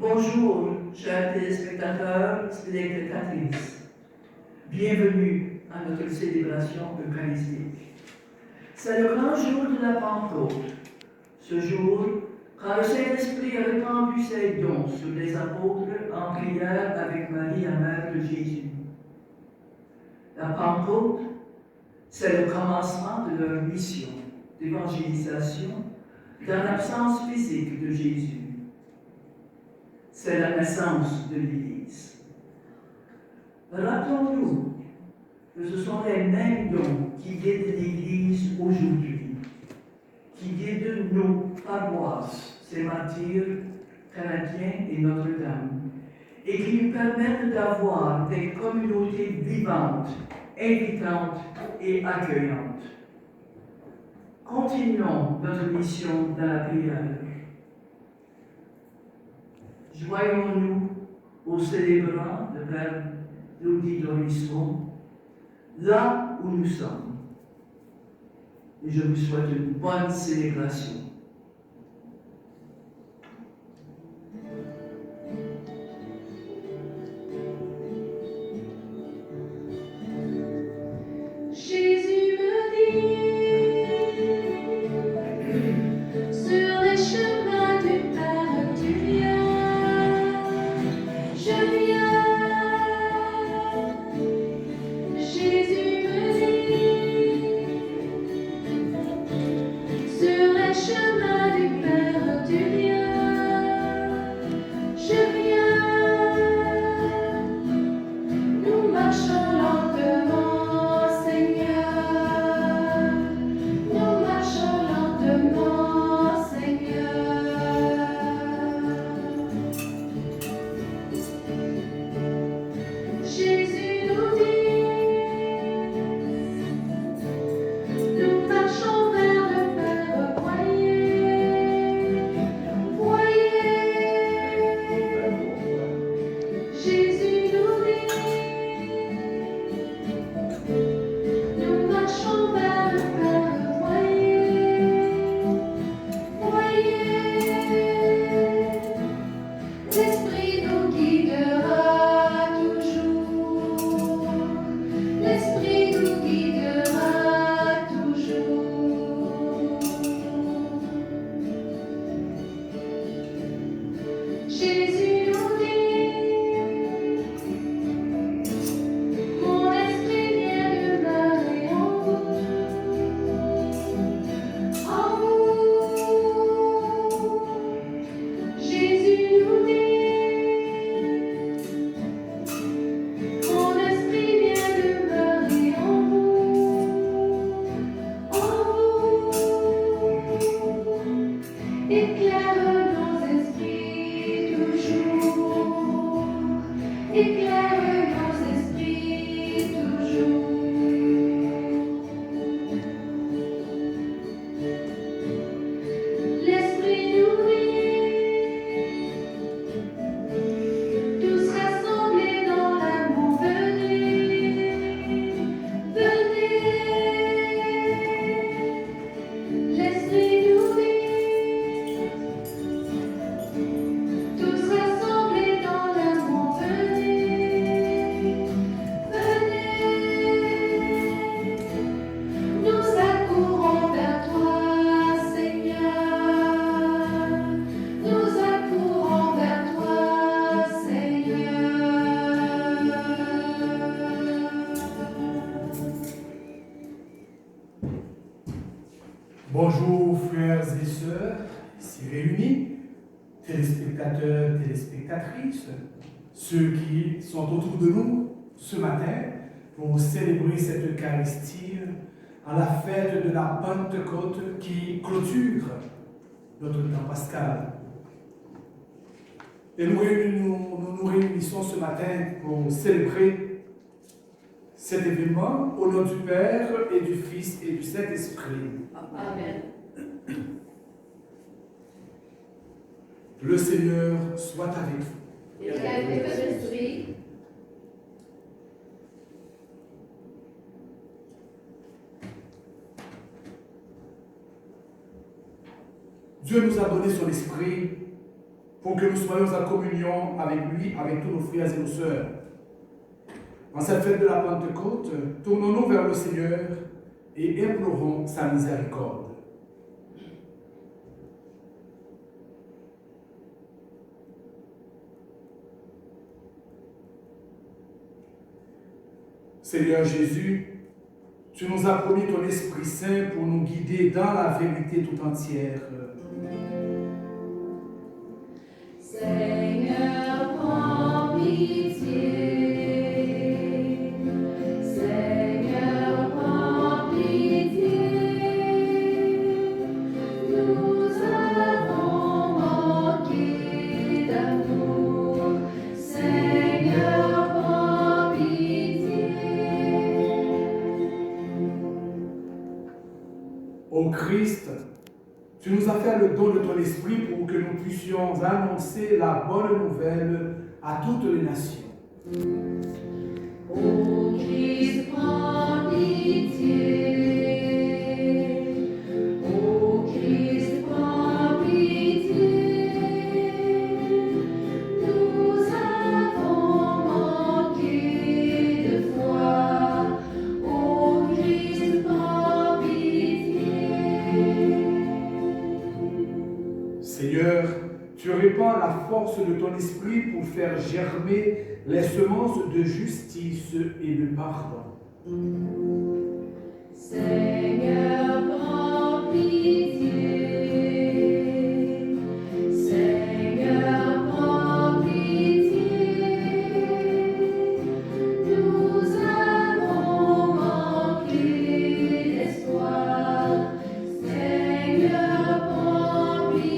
Bonjour, chers téléspectateurs, téléspectatrices. Bienvenue à notre célébration eucharistique. C'est le grand jour de la Pentecôte. Ce jour, quand le Saint-Esprit a répandu ses dons sur les apôtres en prière avec Marie, la mère de Jésus. La Pentecôte, c'est le commencement de leur mission d'évangélisation dans l'absence physique de Jésus. C'est la naissance de l'Église. Rappelons-nous que ce sont les mêmes dons qui guident l'Église aujourd'hui, qui guident nos paroisses, ces martyrs canadiens et Notre-Dame, et qui nous permettent d'avoir des communautés vivantes, invitantes et accueillantes. Continuons notre mission dans la prière. Joignons-nous aux célébrants de Père Louis Dorismont, là où nous sommes. Et je vous souhaite une bonne célébration. Jésus me dit, sur les chemins du Père, tu viens, je viens. Jésus me dit, sur les chemins du Père, tu viens, je viens. Nous marchons lentement, Seigneur. Nous marchons lentement, Seigneur. Jésus nous dit, nous marchons vers le Père, voyez, voyez. Jésus nous dit, nous marchons vers le Père, voyez, voyez. L'Esprit nous guidera toujours, l'Esprit nous guidera toujours. Jésus nous dit, mon esprit vient demeurer en vous, en vous. Jésus nous dit, mon esprit vient demeurer en vous, en vous. Éclaire nos esprits toujours, éclaire nos esprits toujours. L'Esprit nous dit, tous rassemblés dans l'amour, venez, venez. L'Esprit nous dit, tous rassemblés dans l'amour, venez, venez. Nous accourons vers toi, Seigneur. Nous accourons vers toi, Seigneur. Bonjour frères et sœurs, ici réunis, téléspectateurs, téléspectatrices, ceux qui sont autour de nous ce matin pour célébrer cette Eucharistie à la fête de la Pentecôte qui clôture notre temps pascal. Et nous nous réunissons ce matin pour célébrer cet événement au nom du Père et du Fils et du Saint-Esprit. Amen. Le Seigneur soit avec vous. Et avec votre esprit, Dieu nous a donné son esprit pour que nous soyons en communion avec lui, avec tous nos frères et nos sœurs. En cette fête de la Pentecôte, tournons-nous vers le Seigneur et implorons sa miséricorde. Seigneur Jésus, tu nous as promis ton Esprit Saint pour nous guider dans la vérité tout entière. Seigneur, prends pitié. Seigneur, prends pitié. Nous avons manqué d'amour. Seigneur, prends pitié. Ô Christ, tu nous as fait le don de ton esprit pour que nous puissions annoncer la bonne nouvelle à toutes les nations. Ô Christ, prends pitié. Ô Christ, prends pitié. Nous avons manqué de foi. Ô Christ, prends pitié. Seigneur, tu répands la force de ton esprit pour faire germer les semences de justice et de pardon. Seigneur, prends pitié. Seigneur, prends pitié. Nous avons manqué d'espoir. Seigneur, prends pitié.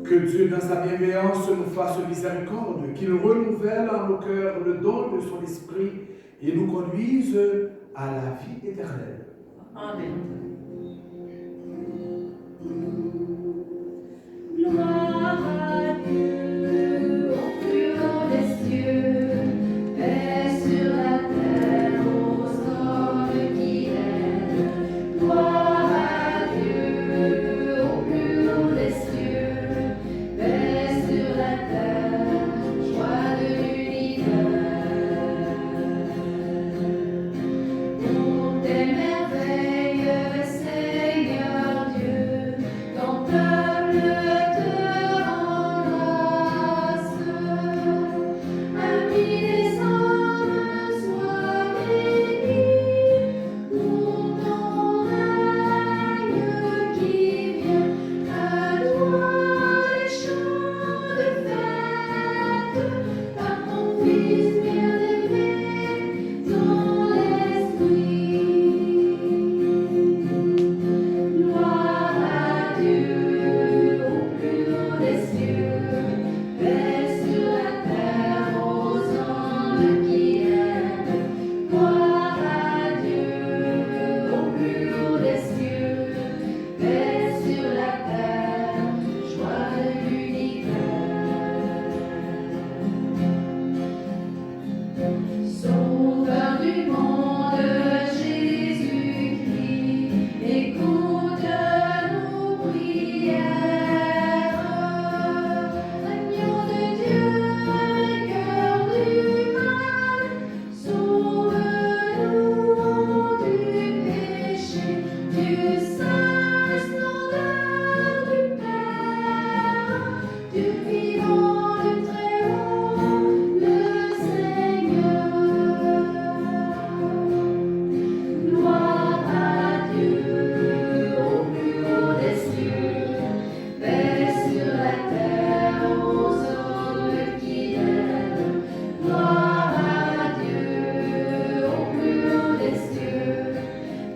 Que Dieu, dans sa bienveillance, nous fasse miséricorde, qu'il renouvelle en nos cœurs le don de son esprit et nous conduise à la vie éternelle. Amen. Gloire à Dieu, au plus haut des cieux, paix sur la terre aux hommes qui l'aiment. Gloire à Dieu, au plus haut des cieux, paix sur la terre, joie de l'univers. Pour tes merveilles, Seigneur Dieu, ton peuple te embrasse. Amis des hommes, sois béni pour ton règne qui vient. À toi les chants de fête, par ton Fils bien-aimé dans l'esprit. Gloire à Dieu, au plus haut des cieux, paix sur la terre aux hommes qui l'aiment. Gloire à Dieu, au plus haut des cieux, paix sur la terre, joie de l'univers. Sauveur du monde, Jésus-Christ, écoute nos prières. Agneau de Dieu, vainqueur du mal, sauve-nous du péché. Dieu saint, splendeur du Père, Dieu vivant, le Très-Haut, le Seigneur. Gloire à Dieu, au plus haut des cieux, paix sur la terre aux hommes qui l'aiment. Gloire à Dieu, au plus haut des cieux,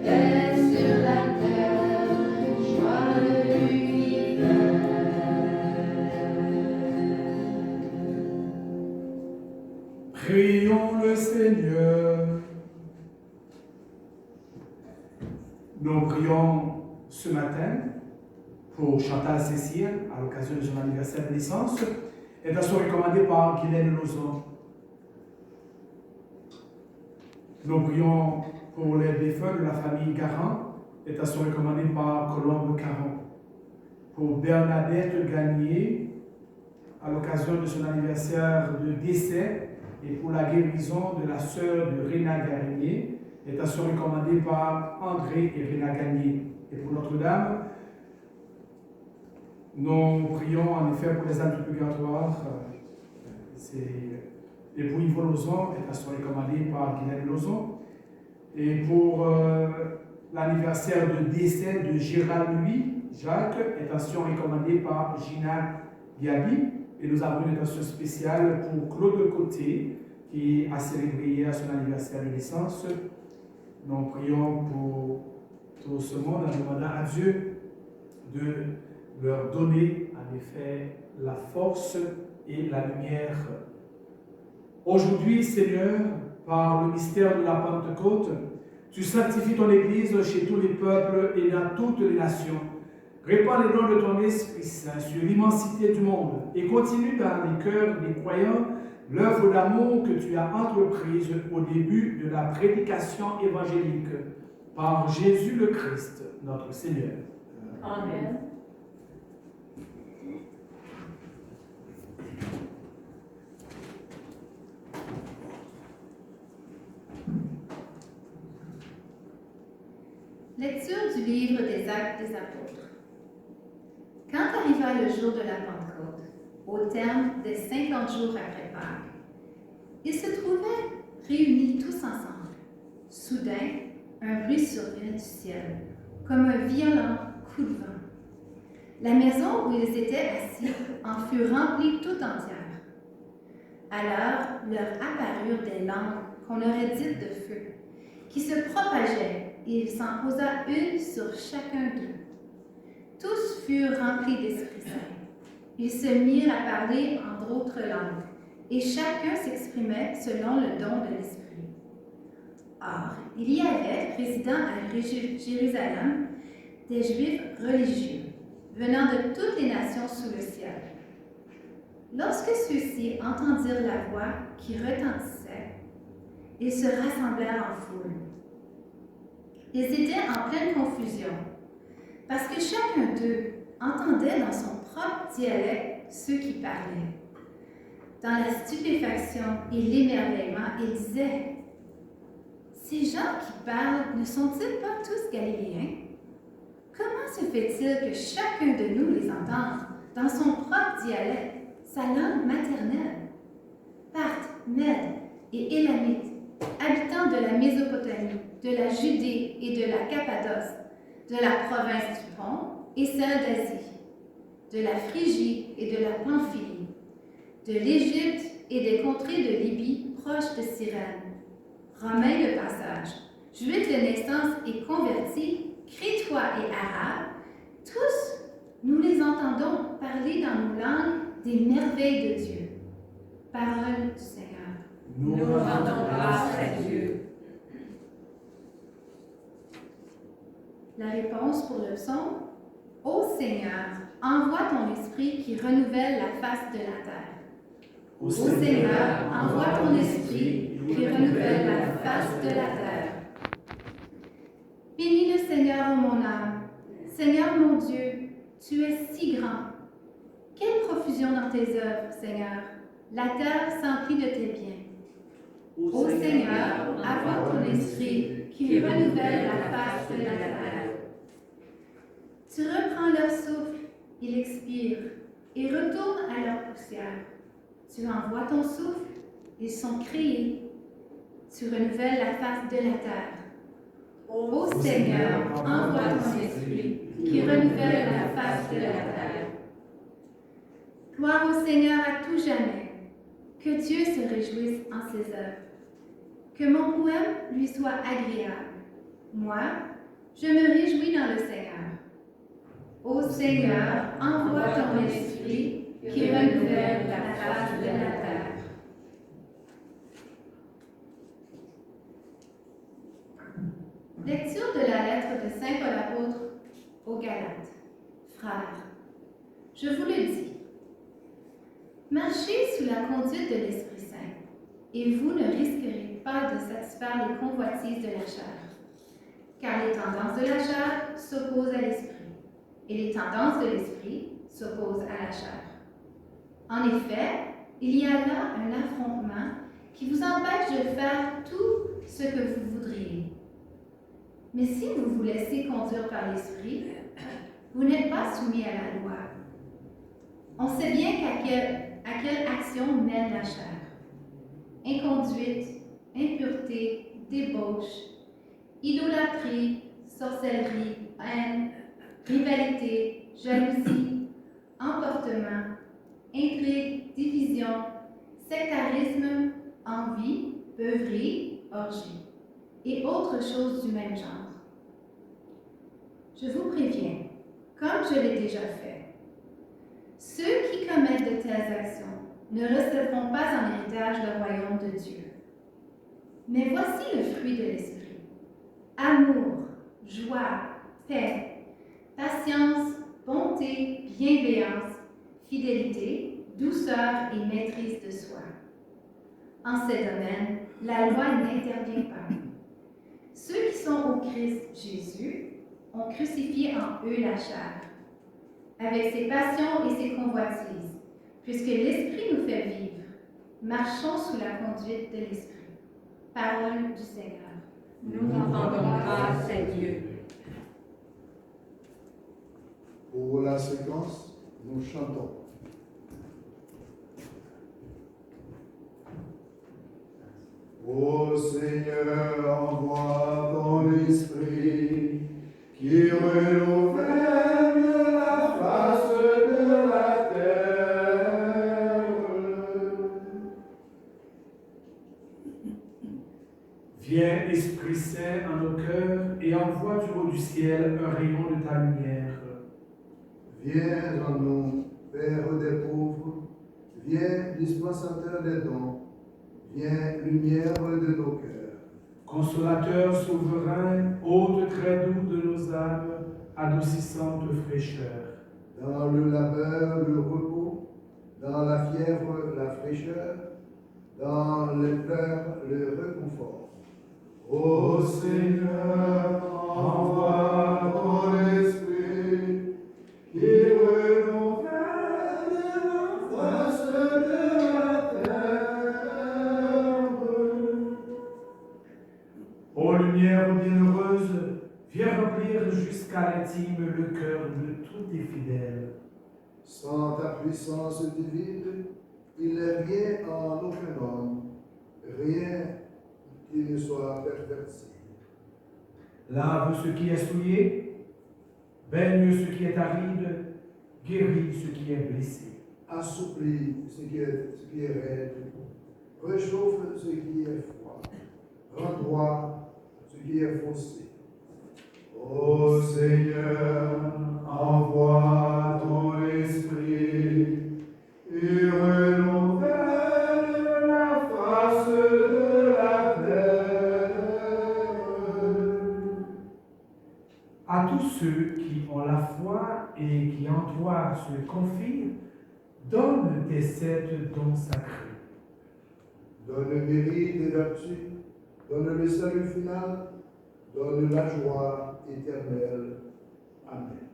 paix sur la terre, joie de l'univers. Prions le Seigneur. Nous prions ce matin pour Chantal Cécile à l'occasion de son anniversaire de naissance, intention recommandée par Guylaine Lozon. Nous prions pour les défunts de la famille Garand, intention recommandée par Colombe Caron. pour Bernadette Gagné, à l'occasion de son anniversaire de décès, et pour la guérison de la sœur de Réna Gagné, intention recommandée par André et Réna Gagné. Et pour Notre-Dame, nous prions en effet pour les âmes du purgatoire. Et pour Yvon Lozon, intention recommandée par Guylaine Lozon. Et pour l'anniversaire de décès de Gérald Louis Jacques, intention recommandée par Gina Diaby. Et nous avons une intention spéciale pour Claude Côté, qui a célébré hier son anniversaire de naissance. Nous prions pour tout ce monde en demandant à Dieu de leur donner en effet la force et la lumière. Aujourd'hui, Seigneur, par le mystère de la Pentecôte, tu sanctifies ton Église chez tous les peuples et dans toutes les nations. Répands les dons de ton Esprit Saint sur l'immensité du monde et continue dans les cœurs des croyants l'œuvre d'amour que tu as entreprise au début de la prédication évangélique par Jésus le Christ, notre Seigneur. Amen. Lecture du livre des Actes des Apôtres. Quand arriva le jour de la Pentecôte, au terme des 50 jours après Pâques, ils se trouvaient réunis tous ensemble. Soudain, un bruit survint du ciel, comme un violent coup de vent. La maison où ils étaient assis en fut remplie tout entière. Alors leur apparurent des langues qu'on aurait dites de feu, qui se propageaient, et il s'en posa une sur chacun d'eux. Tous furent remplis d'Esprit Saint. Ils se mirent à parler en d'autres langues, et chacun s'exprimait selon le don de l'Esprit. Or, il y avait, résidant à Jérusalem, des Juifs religieux, venant de toutes les nations sous le ciel. Lorsque ceux-ci entendirent la voix qui retentissait, ils se rassemblèrent en foule. Ils étaient en pleine confusion, parce que chacun d'eux entendait dans son propre dialecte ceux qui parlaient. Dans la stupéfaction et l'émerveillement, ils disaient « Ces gens qui parlent ne sont-ils pas tous galiléens? Comment se fait-il que chacun de nous les entende dans son propre dialecte, sa langue maternelle? Parthes, Mèdes et Élamites, habitants de la Mésopotamie, de la Judée et de la Cappadoce, de la province du Pont et celle d'Asie, de la Phrygie et de la Pamphylie, de l'Égypte et des contrées de Libye proches de Cyrène, Romains de passage, Juifs de naissance et convertis, Crétois et Arabes, tous, nous les entendons parler dans nos langues des merveilles de Dieu. Parole du Seigneur. Nous rendons grâce à Dieu. La réponse pour le psaume: Ô Seigneur, envoie ton esprit qui renouvelle la face de la terre. Ô Seigneur, envoie ton esprit qui renouvelle la face de la terre. Bénis le Seigneur, ô mon âme. Seigneur mon Dieu, tu es si grand. Quelle profusion dans tes œuvres, Seigneur. La terre s'emplit de tes biens. Ô Seigneur, envoie ton esprit qui renouvelle la face de la terre. Tu reprends leur souffle, ils expirent, et retournent à leur poussière. Tu envoies ton souffle, ils sont créés. Tu renouvelles la face de la terre. Ô Seigneur, envoie ton esprit qui renouvelle la face de la terre. Gloire au Seigneur à tout jamais. Que Dieu se réjouisse en ses œuvres. Que mon poème lui soit agréable. Moi, je me réjouis dans le Seigneur. Ô Seigneur, envoie ton esprit qui renouvelle la face de la terre. Lecture de la lettre de Saint Paul apôtre aux Galates. Frères, je vous le dis, marchez sous la conduite de l'Esprit Saint, et vous ne risquerez pas de satisfaire les convoitises de la chair, car les tendances de la chair s'opposent à l'Esprit, et les tendances de l'esprit s'opposent à la chair. En effet, il y a là un affrontement qui vous empêche de faire tout ce que vous voudriez. Mais si vous vous laissez conduire par l'esprit, vous n'êtes pas soumis à la loi. On sait bien à quelle action mène la chair. Inconduite, impureté, débauche, idolâtrie, sorcellerie, haine, rivalité, jalousie, emportement, intrigue, division, sectarisme, envie, beuverie, orgie, et autres choses du même genre. Je vous préviens, comme je l'ai déjà fait, ceux qui commettent de telles actions ne recevront pas en héritage le royaume de Dieu. Mais voici le fruit de l'esprit: amour, joie, paix, patience, bonté, bienveillance, fidélité, douceur et maîtrise de soi. En ces domaines, la loi n'intervient pas. Ceux qui sont au Christ Jésus ont crucifié en eux la chair, avec ses passions et ses convoitises. Puisque l'Esprit nous fait vivre, marchons sous la conduite de l'Esprit. Parole du Seigneur. Nous rendons grâce à Dieu. Pour la séquence, nous chantons. Ô Seigneur, envoie ton esprit qui renouvelle la face de la terre. Viens, Esprit Saint, en nos cœurs et envoie du haut du ciel un rayon de ta lumière. Viens en nous, Père des pauvres, viens, dispensateur des dons, viens, lumière de nos cœurs. Consolateur souverain, hôte très doux de nos âmes, adoucissante fraîcheur. Dans le labeur, le repos, dans la fièvre, la fraîcheur, dans les pleurs, le réconfort. Ô Seigneur, envoie ton esprit qui renouvelle la face de la terre. Ô lumière bienheureuse, viens remplir jusqu'à l'intime le cœur de tous tes fidèles. Sans ta puissance divine, il n'est rien en aucun homme, rien qui ne soit perverti. Lave ce qui est souillé, baigne ce qui est aride, guéris ce qui est blessé. Assouplis ce qui est raide, réchauffe ce qui est froid, rends droit ce qui est faussé. Ô Seigneur, envoie ton esprit et renouvelle la face de la terre. À tous ceux qui ont la foi et qui en toi se confient, donne tes 7 dons sacrés. Donne le mérite et vertu, donne le salut final, donne la joie éternelle. Amen.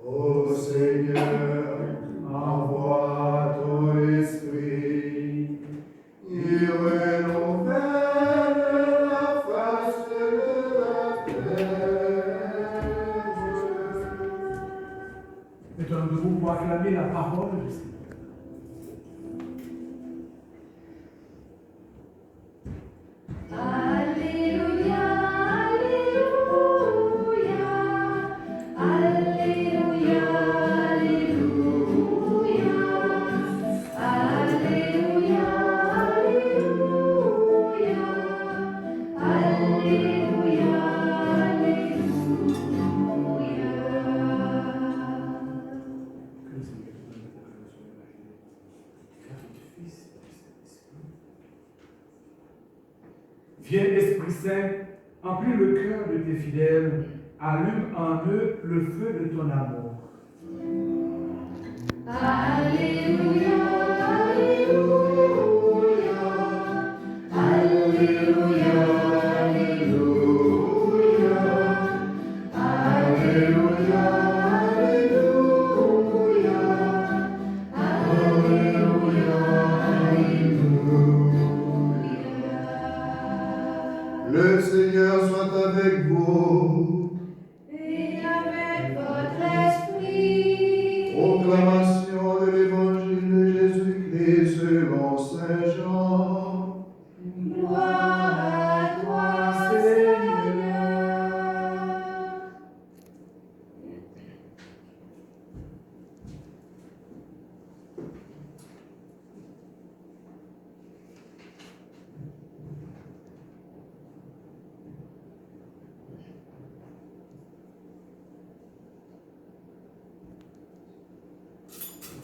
Ô Seigneur, envoie ton esprit, il renouvelle la face de la terre. Mettons debout pour acclamer la parole du Seigneur. Alléluia, Alléluia, Alléluia, Alléluia, Alléluia, Alléluia, Alléluia, Que le Seigneur nous donne la révélation de la vie. Grâce du Fils et du Saint-Esprit. Viens, Esprit Saint, emplis le cœur de tes fidèles, allume en eux le feu de ton amour. Alléluia, Alléluia, Alléluia, Alléluia, Alléluia, vous. et avec votre esprit. Proclamation de l'évangile de Jésus-Christ selon saint Jean. Gloire à toi, Seigneur.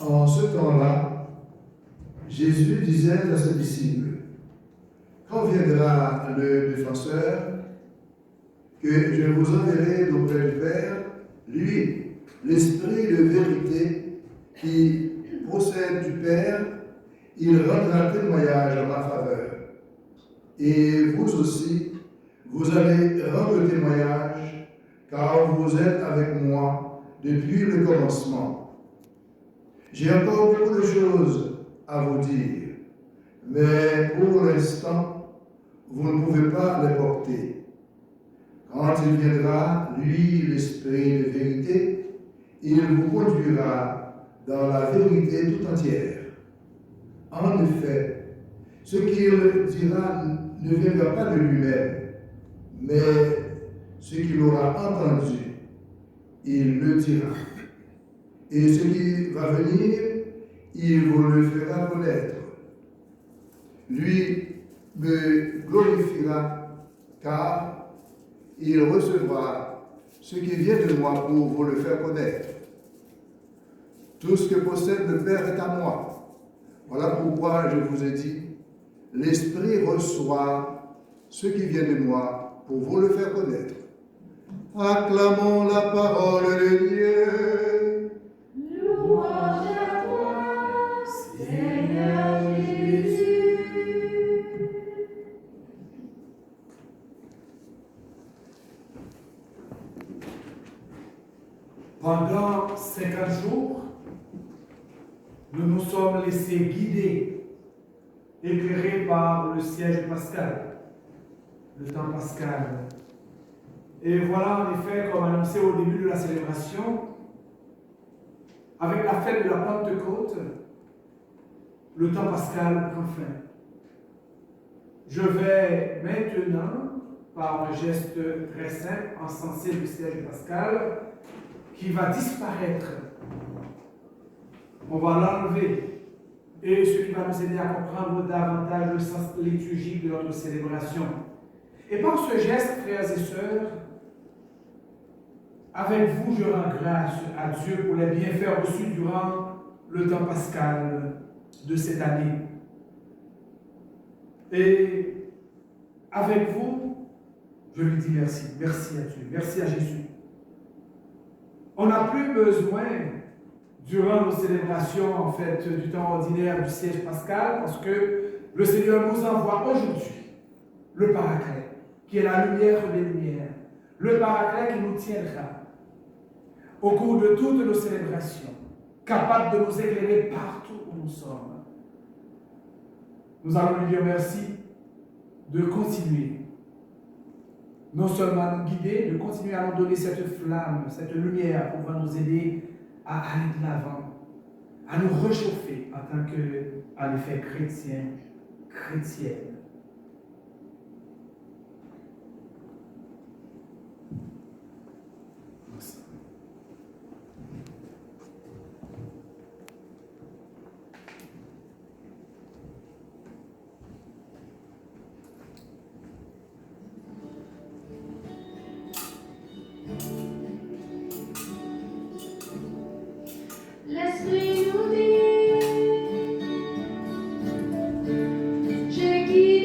En ce temps-là, Jésus disait à ses disciples, quand viendra le défenseur, que je vous enverrai d'auprès du Père, lui, l'Esprit de vérité qui procède du Père, il rendra témoignage en ma faveur. Et vous aussi, vous allez rendre témoignage, car vous êtes avec moi depuis le commencement. J'ai encore beaucoup de choses à vous dire, mais pour l'instant, vous ne pouvez pas les porter. Quand il viendra, lui, l'Esprit de vérité, il vous conduira dans la vérité tout entière. En effet, ce qu'il dira ne viendra pas de lui-même, mais ce qu'il aura entendu, il le dira. Et ce qui va venir, il vous le fera connaître. Lui me glorifiera, car il recevra ce qui vient de moi pour vous le faire connaître. Tout ce que possède le Père est à moi. Voilà pourquoi je vous ai dit, l'Esprit reçoit ce qui vient de moi pour vous le faire connaître. Acclamons la parole de Dieu. Louange à toi, Seigneur Jésus. Pendant 50 jours, nous nous sommes laissés guider, éclairés par le siège pascal, le temps pascal. Et voilà, en effet, comme annoncé au début de la célébration, avec la fête de la Pentecôte, le temps pascal prend fin. Je vais maintenant, par un geste très simple, encenser le siège pascal, qui va disparaître. On va l'enlever. Et ce qui va nous aider à comprendre davantage le sens liturgique de notre célébration. Et par ce geste, frères et sœurs, avec vous, je rends grâce à Dieu pour les bienfaits reçus durant le temps pascal de cette année. Et avec vous, je lui dis merci. Merci à Dieu. Merci à Jésus. On n'a plus besoin, durant nos célébrations, en fait, du temps ordinaire du siège pascal, parce que le Seigneur nous envoie aujourd'hui le Paraclet, qui est la lumière des lumières, le Paraclet qui nous tiendra au cours de toutes nos célébrations, capable de nous éclairer partout où nous sommes. Nous allons lui dire merci de continuer, non seulement à nous guider, de continuer à nous donner cette flamme, cette lumière pour nous aider à aller de l'avant, à nous réchauffer en tant que, en effet, chrétiens, chrétiennes. Merci. L'Esprit nous dit, je guide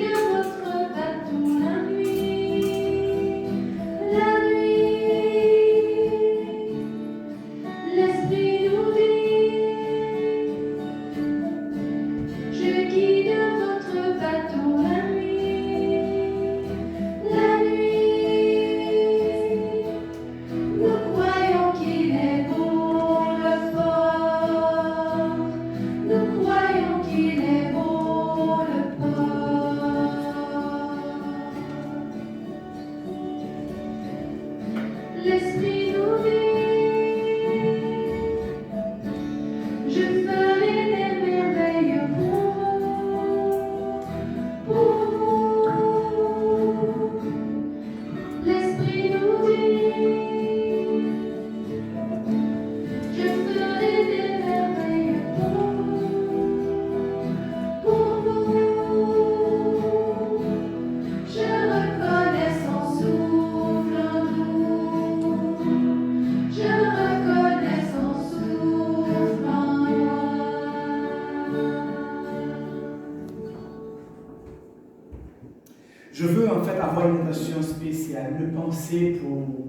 Je veux en fait avoir une attention spéciale, une pensée pour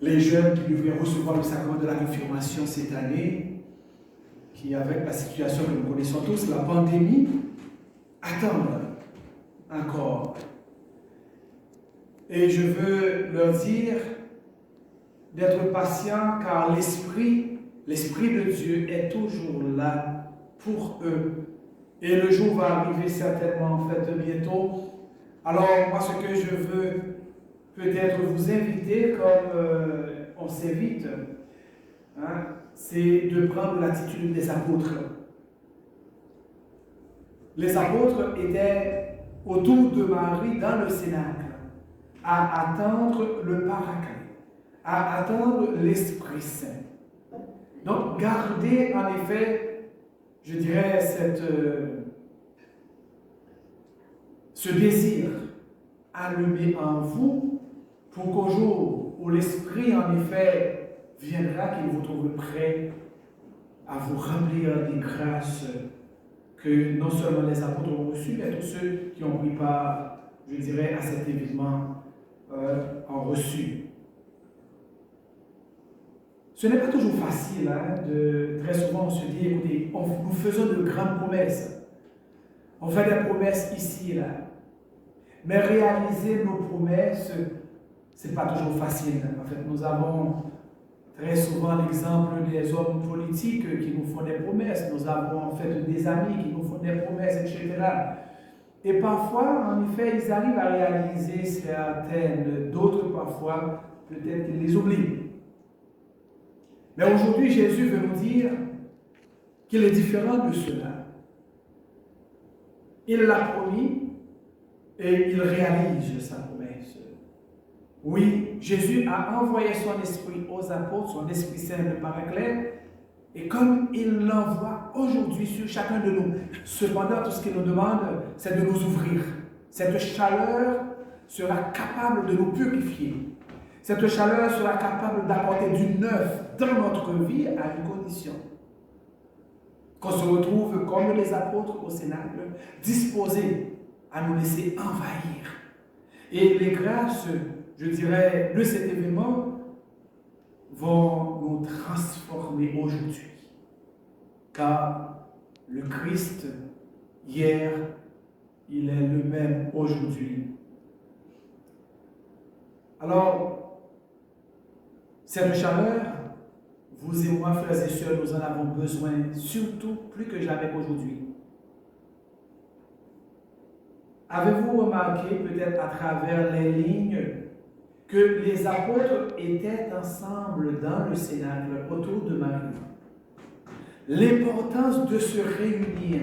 les jeunes qui devraient recevoir le sacrement de la confirmation cette année, qui, avec la situation que nous connaissons tous, la pandémie, attendent encore. Et je veux leur dire d'être patients car l'Esprit de Dieu est toujours là pour eux. Et le jour va arriver certainement en fait bientôt. Alors moi ce que je veux peut-être vous inviter comme on s'évite, hein, c'est de prendre l'attitude des apôtres. Les apôtres étaient autour de Marie dans le cénacle à attendre le Paraclet, à attendre l'Esprit Saint. Donc, gardez en effet, je dirais, ce désir allumé en vous pour qu'au jour où l'Esprit en effet viendra, qu'il vous trouve prêt à vous remplir des grâces que non seulement les apôtres ont reçues, mais tous ceux qui ont pris part, je dirais, à cet événement ont reçu. Ce n'est pas toujours facile, hein, très souvent on se dit, écoutez, nous faisons de grandes promesses. On fait des promesses ici et là. Mais réaliser nos promesses, ce n'est pas toujours facile. En fait, nous avons très souvent l'exemple des hommes politiques qui nous font des promesses. Nous avons en fait des amis qui nous font des promesses, etc. Et parfois, en effet, ils arrivent à réaliser certaines, d'autres parfois, peut-être qu'ils les oublient. Mais aujourd'hui, Jésus veut nous dire qu'il est différent de cela. Il l'a promis et il réalise sa promesse. Oui, Jésus a envoyé son esprit aux apôtres, son Esprit Saint, le Paraclet, et comme il l'envoie aujourd'hui sur chacun de nous. Cependant, tout ce qu'il nous demande, c'est de nous ouvrir. Cette chaleur sera capable de nous purifier. Cette chaleur sera capable d'apporter du neuf dans notre vie à une condition. Qu'on se retrouve comme les apôtres au cénacle, disposés à nous laisser envahir. Et les grâces, je dirais, de cet événement vont nous transformer aujourd'hui. Car le Christ, hier, il est le même aujourd'hui. Alors, cette chaleur, vous et moi, frères et sœurs, nous en avons besoin, surtout plus que jamais aujourd'hui. Avez-vous remarqué, peut-être à travers les lignes, que les apôtres étaient ensemble dans le cénacle autour de Marie? L'importance de se réunir,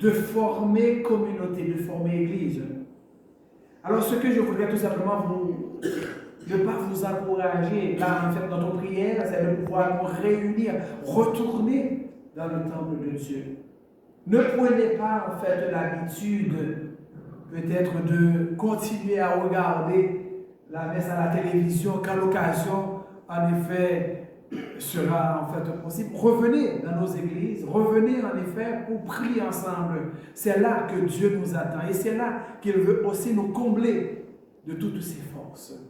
de former communauté, de former église. Alors, ce que je voudrais tout simplement ne pas vous encourager, là, en fait, notre prière, c'est de pouvoir nous réunir, retourner dans le temple de Dieu. Ne prenez pas, en fait, l'habitude, peut-être, de continuer à regarder la messe à la télévision quand l'occasion, en effet, sera en fait possible. Revenez dans nos églises, revenez en effet pour prier ensemble. C'est là que Dieu nous attend et c'est là qu'il veut aussi nous combler de toutes ses forces.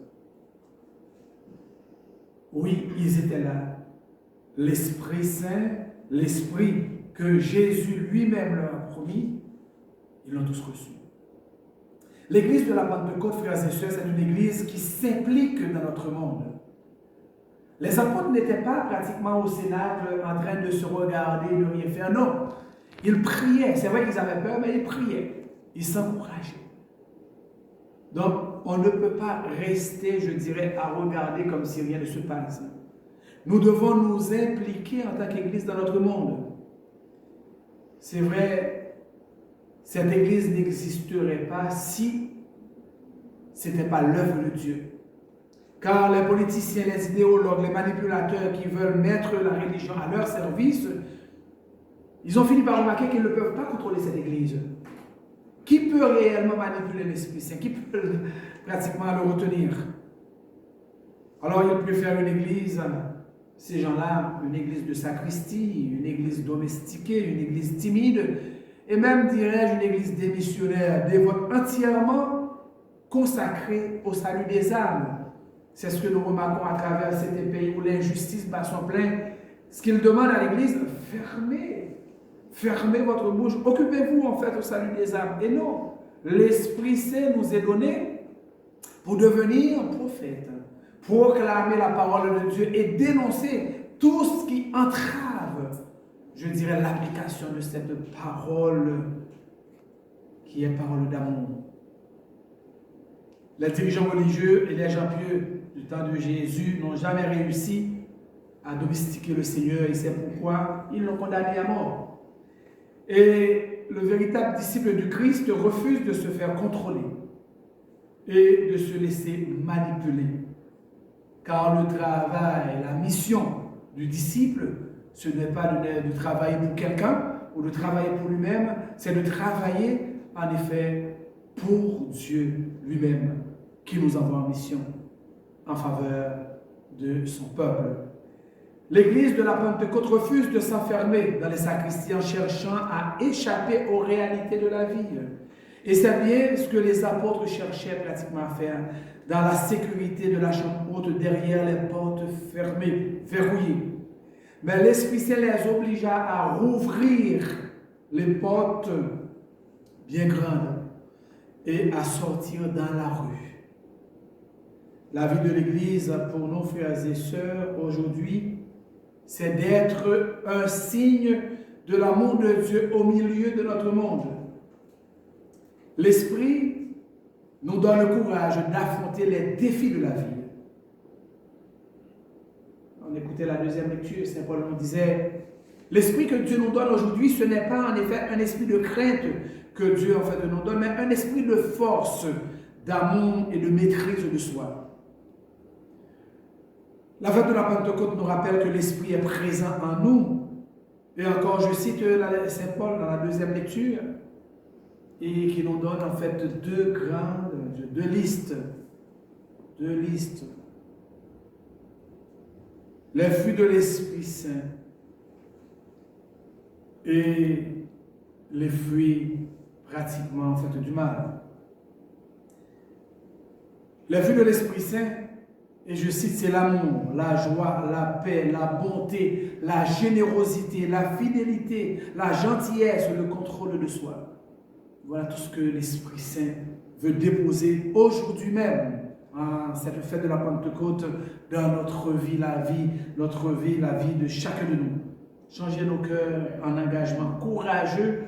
Oui, ils étaient là. L'Esprit Saint, l'Esprit que Jésus lui-même leur a promis, ils l'ont tous reçu. L'église de la Pentecôte, frères et sœurs, c'est une église qui s'implique dans notre monde. Les apôtres n'étaient pas pratiquement au cénacle en train de se regarder, de rien faire. Non, ils priaient. C'est vrai qu'ils avaient peur, mais ils priaient. Ils s'encourageaient. Donc, on ne peut pas rester, je dirais, à regarder comme si rien ne se passe. Nous devons nous impliquer en tant qu'église dans notre monde. C'est vrai, cette église n'existerait pas si ce n'était pas l'œuvre de Dieu. Car les politiciens, les idéologues, les manipulateurs qui veulent mettre la religion à leur service, ils ont fini par remarquer qu'ils ne peuvent pas contrôler cette église. Qui peut réellement manipuler l'Esprit Saint? Qui peut pratiquement le retenir? Alors ils préfèrent une église, ces gens-là, une église de sacristie, une église domestiquée, une église timide, et même, dirais-je, une église démissionnaire, dévote, entièrement consacrée au salut des âmes. C'est ce que nous remarquons à travers ces pays où l'injustice bat son plein. Ce qu'il demande à l'église, fermez votre bouche, occupez-vous en fait au salut des âmes. Et non, l'Esprit Saint nous est donné pour devenir prophète, proclamer la parole de Dieu et dénoncer tout ce qui entrave, je dirais, l'application de cette parole qui est parole d'amour. Les dirigeants religieux et les gens pieux du temps de Jésus n'ont jamais réussi à domestiquer le Seigneur et c'est pourquoi ils l'ont condamné à mort. Et le véritable disciple du Christ refuse de se faire contrôler et de se laisser manipuler. Car le travail, la mission du disciple, ce n'est pas de travailler pour quelqu'un ou de travailler pour lui-même, c'est de travailler en effet pour Dieu lui-même qui nous envoie en mission en faveur de son peuple. L'Église de la Pentecôte refuse de s'enfermer dans les sacristies en cherchant à échapper aux réalités de la vie. Et c'est bien ce que les apôtres cherchaient pratiquement à faire, dans la sécurité de la chambre haute, derrière les portes fermées, verrouillées. Mais l'Esprit Saint les obligea à rouvrir les portes bien grandes et à sortir dans la rue. La vie de l'Église pour nos frères et sœurs aujourd'hui, c'est d'être un signe de l'amour de Dieu au milieu de notre monde. L'Esprit nous donne le courage d'affronter les défis de la vie. On écoutait la deuxième lecture, Saint Paul nous disait, l'Esprit que Dieu nous donne aujourd'hui, ce n'est pas en effet un esprit de crainte que Dieu en fait nous donne, mais un esprit de force, d'amour et de maîtrise de soi. La fête de la Pentecôte nous rappelle que l'Esprit est présent en nous. Et encore, je cite Saint Paul dans la deuxième lecture, et qui nous donne en fait deux listes. Les fruits de l'Esprit Saint et les fruits pratiquement en fait du mal. Les fruits de l'Esprit Saint, et je cite, c'est l'amour, la joie, la paix, la bonté, la générosité, la fidélité, la gentillesse, le contrôle de soi. Voilà tout ce que l'Esprit Saint veut déposer aujourd'hui même, en cette fête de la Pentecôte, dans notre vie, la vie de chacun de nous. Changer nos cœurs en engagement courageux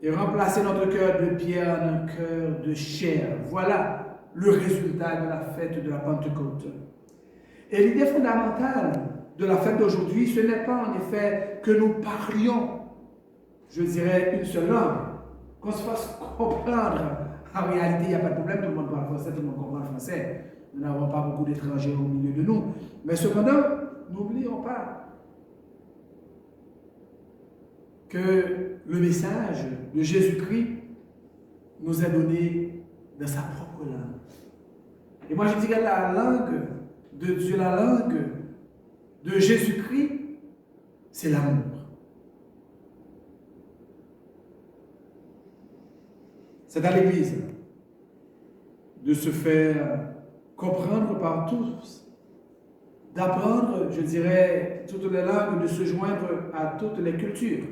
et remplacer notre cœur de pierre en un cœur de chair. Voilà le résultat de la fête de la Pentecôte. Et l'idée fondamentale de la fête d'aujourd'hui, ce n'est pas en effet que nous parlions, je dirais, une seule langue, qu'on se fasse comprendre. En réalité, il n'y a pas de problème, tout le monde parle français, tout le monde comprend le français. Nous n'avons pas beaucoup d'étrangers au milieu de nous. Mais cependant, n'oublions pas que le message de Jésus-Christ nous est donné dans sa propre langue. Et moi, je dirais la langue de Dieu, la langue de Jésus-Christ, c'est l'amour. C'est à l'Église de se faire comprendre par tous, d'apprendre, je dirais, toutes les langues, de se joindre à toutes les cultures.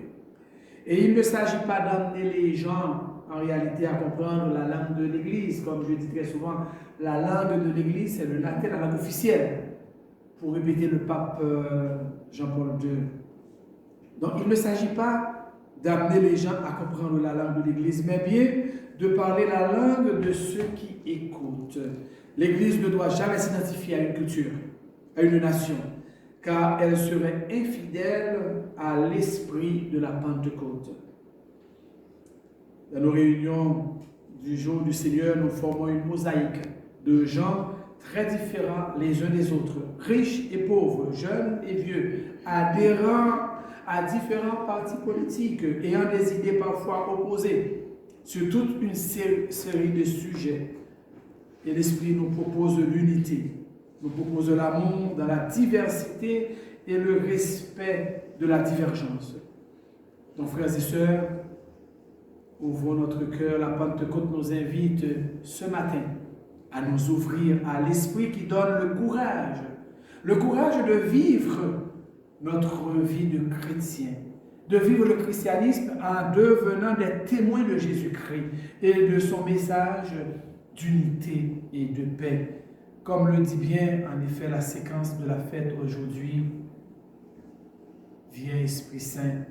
Et il ne s'agit pas d'amener les gens, en réalité, à comprendre la langue de l'Église. Comme je dis très souvent, la langue de l'Église, c'est le latin, la langue officielle, pour répéter le pape Jean-Paul II. Donc, il ne s'agit pas d'amener les gens à comprendre la langue de l'Église, mais bien de parler la langue de ceux qui écoutent. L'Église ne doit jamais s'identifier à une culture, à une nation, car elle serait infidèle à l'esprit de la Pentecôte. Dans nos réunions du jour du Seigneur, nous formons une mosaïque de gens très différents les uns des autres, riches et pauvres, jeunes et vieux, adhérents à différents partis politiques, ayant des idées parfois opposées, sur toute une série de sujets. Et l'Esprit nous propose l'unité, nous propose l'amour dans la diversité et le respect de la divergence. Donc, frères et sœurs, Ouvrons notre cœur. La Pentecôte nous invite ce matin à nous ouvrir à l'Esprit qui donne le courage de vivre notre vie de chrétien, de vivre le christianisme en devenant des témoins de Jésus-Christ et de son message d'unité et de paix. Comme le dit bien en effet la séquence de la fête aujourd'hui, viens Esprit Saint,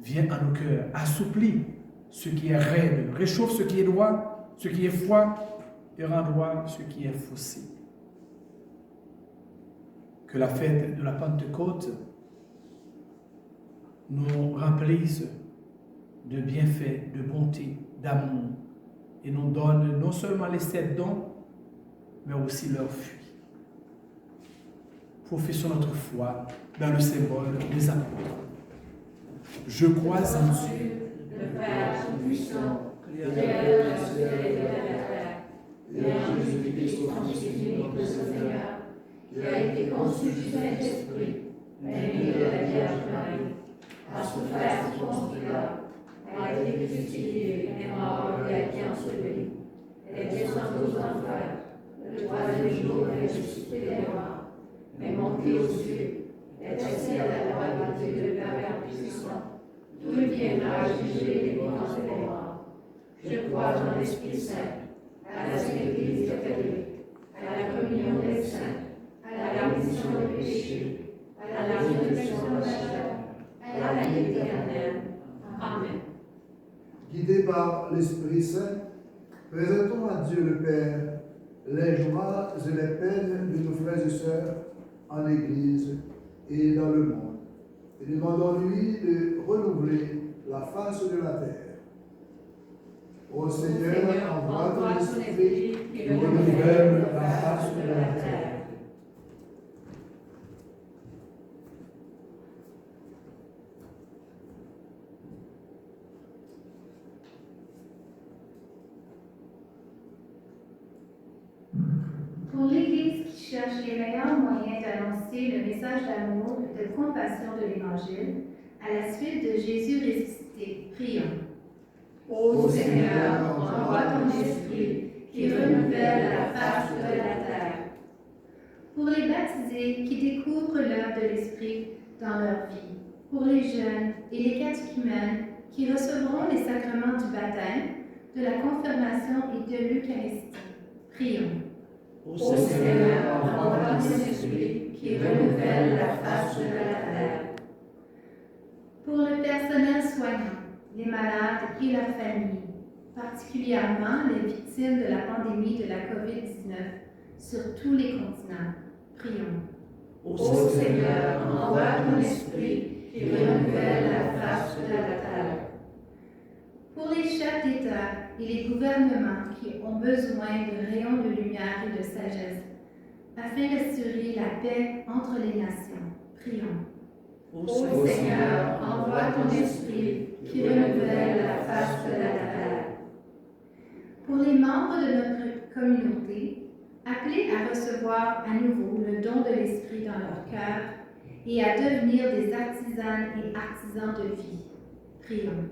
viens à nos cœurs, assouplis ce qui est raide, réchauffe ce qui est droit, ce qui est froid et rend droit ce qui est faussé. Que la fête de la Pentecôte nous remplisse de bienfaits, de bonté, d'amour et nous donne non seulement les 7 dons, mais aussi leur fruit. Professons notre foi dans le symbole des apôtres. Je crois en Dieu, le Père Tout-Puissant, Créateur du ciel et de la terre, et en Jésus-Christ, son Fils unique, le Seigneur, qui a été conçu du Saint-Esprit, né de la Vierge Marie, a souffert sous Ponce Pilate, a été crucifié, est mort et a été enseveli, est descendu aux enfers, le 3e jour est ressuscité des morts, est monté aux cieux, est assis à la droite de Dieu le Père Tout-Puissant. D'où il viendra juger les vivants et les morts. Je crois en l'Esprit Saint, à la Sainte Église catholique, à la communion des saints, à la rémission des péchés, à la résurrection de la chair, à la vie éternelle. Amen. Guidés par l'Esprit Saint, présentons à Dieu le Père les joies et les peines de nos frères et sœurs en Église et dans le monde. Et demandons-lui de renouveler la face de la terre. Ô Seigneur, envoie ton esprit et renouvelle la face de la terre. Pour l'Église qui cherche les meilleurs moyens d'annoncer le message d'amour et de compassion de l'Évangile à la suite de Jésus ressuscité, prions. Ô Seigneur, envoie ton esprit qui renouvelle la face de la terre. Pour les baptisés qui découvrent l'œuvre de l'Esprit dans leur vie. Pour les jeunes et les catéchumènes qui recevront les sacrements du baptême, de la confirmation et de l'Eucharistie. Prions. Ô Seigneur, envoie ton esprit qui renouvelle la face de la terre. Pour le personnel soignant, les malades et leurs familles, particulièrement les victimes de la pandémie de la COVID-19 sur tous les continents. Prions. Ô Seigneur, envoie ton esprit qui renouvelle la face de la terre. Pour les chefs d'État et les gouvernements qui ont besoin de rayons de lumière et de sagesse, afin d'assurer la paix entre les nations. Prions. Ô Seigneur, envoie ton esprit qui renouvelle la face de la terre. Pour les membres de notre communauté, appelés à recevoir à nouveau le don de l'Esprit dans leur cœur et à devenir des artisanes et artisans de vie. Prions.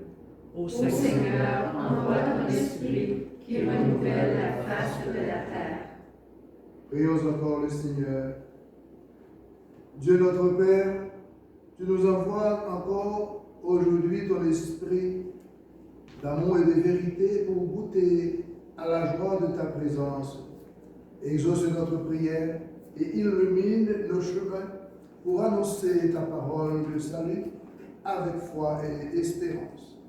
Ô Seigneur, envoie ton esprit qui renouvelle la face de la terre. Prions encore le Seigneur. Dieu notre Père, tu nous envoies encore aujourd'hui ton esprit d'amour et de vérité pour goûter à la joie de ta présence. Exauce notre prière et illumine nos chemins pour annoncer ta parole de salut avec foi et espérance.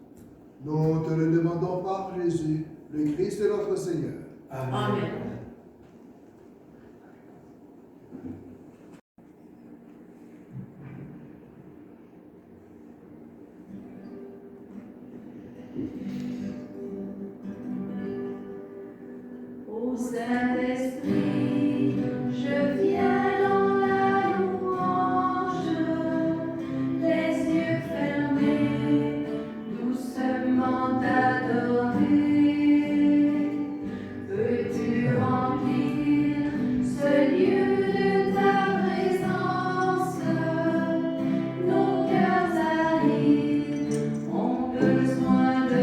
Nous te le demandons par Jésus, le Christ notre Seigneur. Amen. Ô Saint-Esprit, je viens dans la louange, les yeux fermés, doucement t'adorer. Peux-tu remplir ce lieu de ta présence? Nos cœurs arides ont besoin de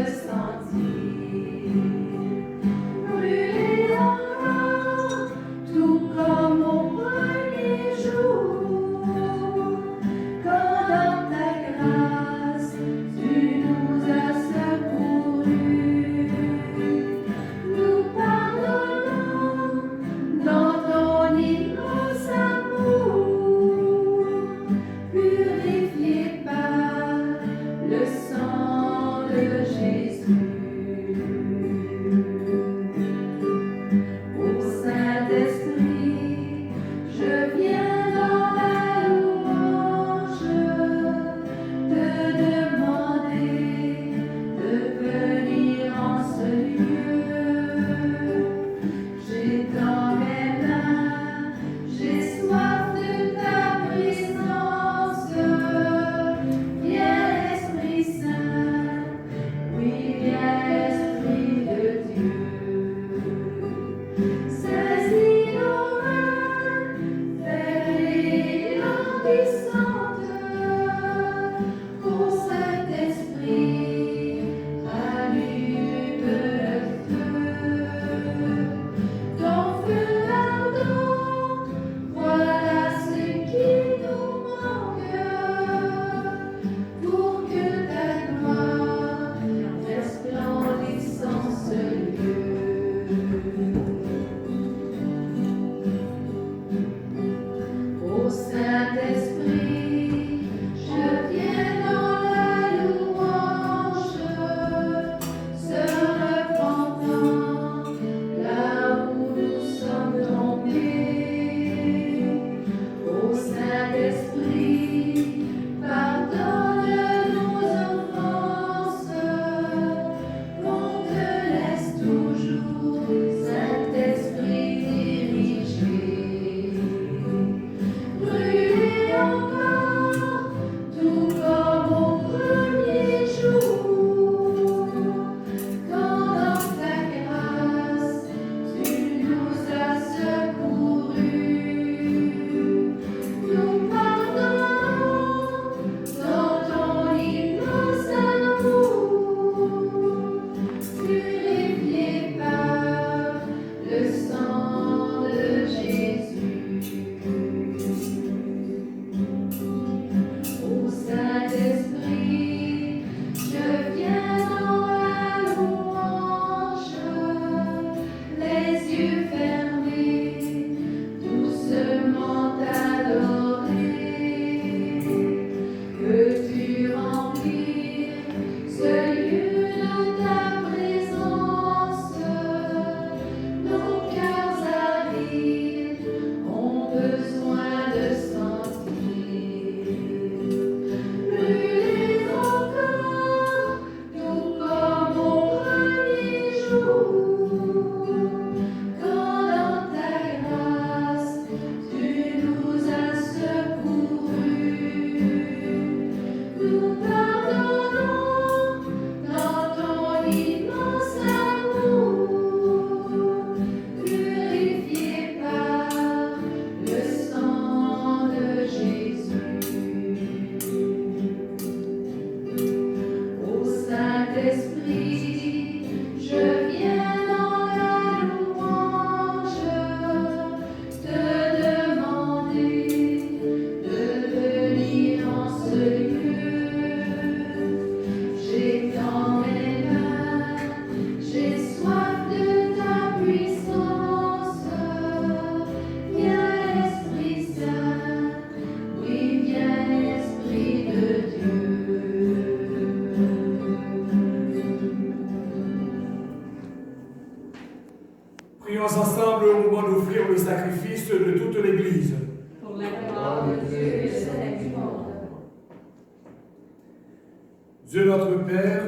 Dieu notre Père,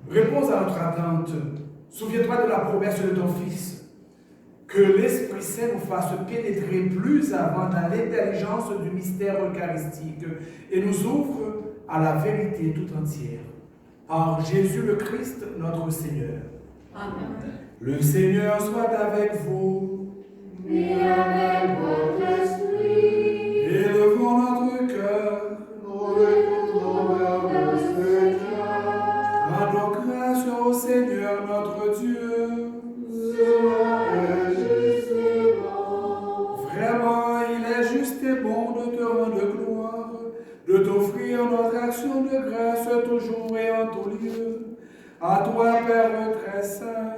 réponds à notre attente. Souviens-toi de la promesse de ton Fils, que l'Esprit Saint nous fasse pénétrer plus avant dans l'intelligence du mystère eucharistique et nous ouvre à la vérité tout entière. Par Jésus le Christ, notre Seigneur. Amen. Le Seigneur soit avec vous. Et avec votre esprit, Élevons notre cœur. Nous retournons vers le Seigneur. Rendons grâce au Seigneur notre Dieu. Cela est juste et bon. Vraiment, il est juste et bon de te rendre gloire, de t'offrir notre action de grâce toujours et en tout lieu. À toi, Père très saint,